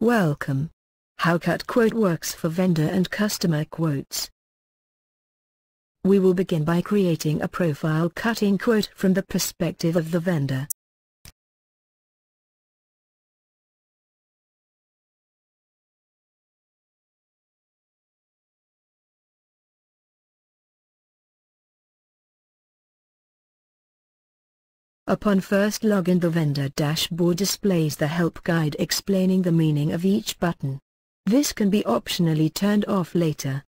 Welcome. How CutQuote works for vendor and customer quotes. We will begin by creating a profile cutting quote from the perspective of the vendor. Upon first login, the vendor dashboard displays the help guide explaining the meaning of each button. This can be optionally turned off later.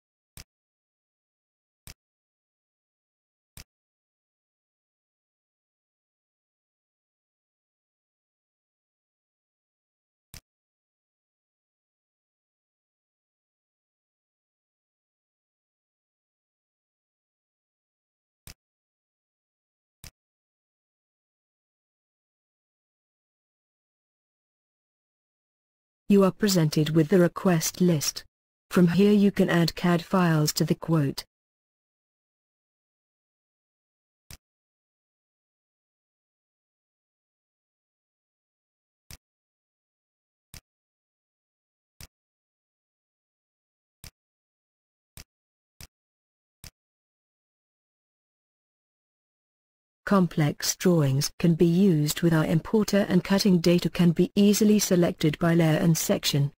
You are presented with the request list. From here you can add CAD files to the quote. Complex drawings can be used with our importer, and cutting data can be easily selected by layer and section.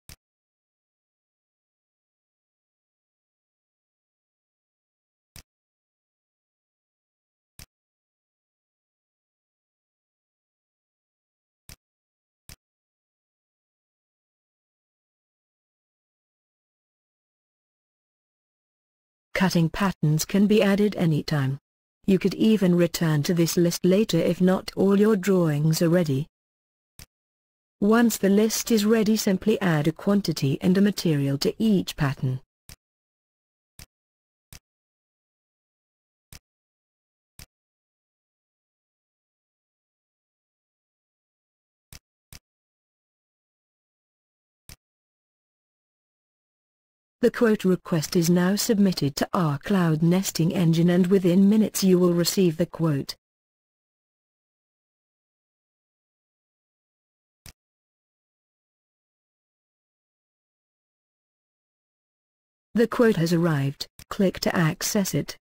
Cutting patterns can be added anytime. You could even return to this list later if not all your drawings are ready. Once the list is ready, simply add a quantity and a material to each pattern. The quote request is now submitted to our cloud nesting engine, and within minutes you will receive the quote. The quote has arrived. Click to access it.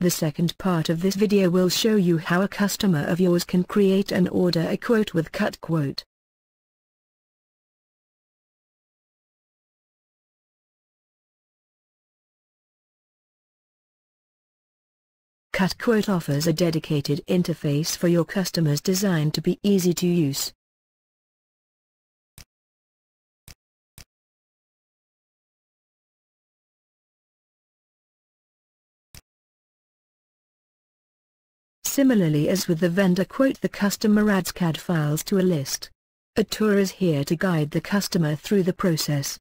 The second part of this video will show you how a customer of yours can create and order a quote with CutQuote. CutQuote offers a dedicated interface for your customers designed to be easy to use. Similarly as with the vendor quote, the customer adds CAD files to a list. A tour is here to guide the customer through the process.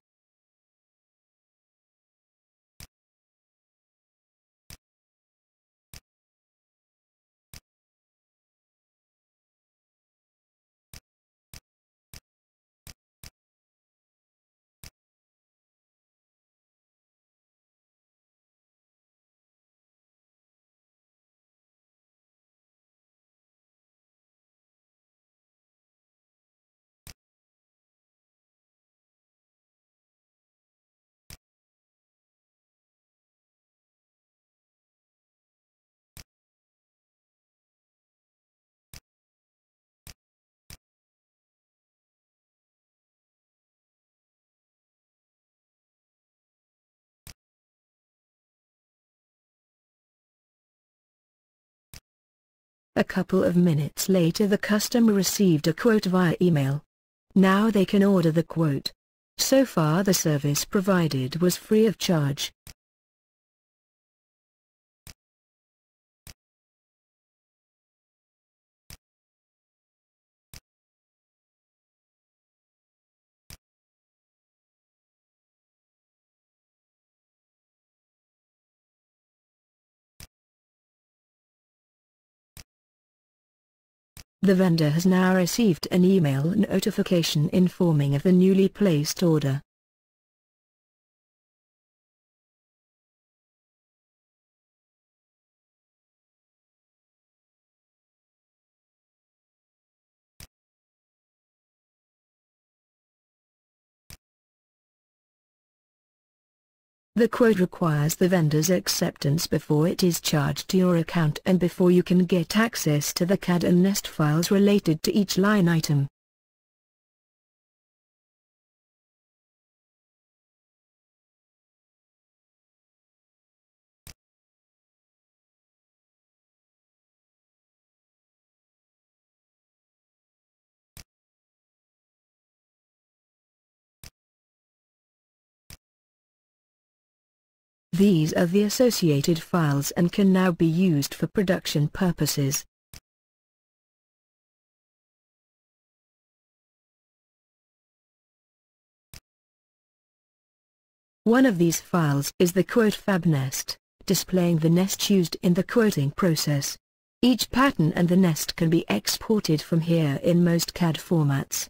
A couple of minutes later, the customer received a quote via email. Now they can order the quote. So far the service provided was free of charge. The vendor has now received an email notification informing of the newly placed order. The quote requires the vendor's acceptance before it is charged to your account and before you can get access to the CAD and Nest files related to each line item. These are the associated files and can now be used for production purposes. One of these files is the quote fab nest, displaying the nest used in the quoting process. Each pattern and the nest can be exported from here in most CAD formats.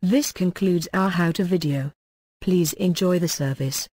This concludes our how-to video. Please enjoy the service.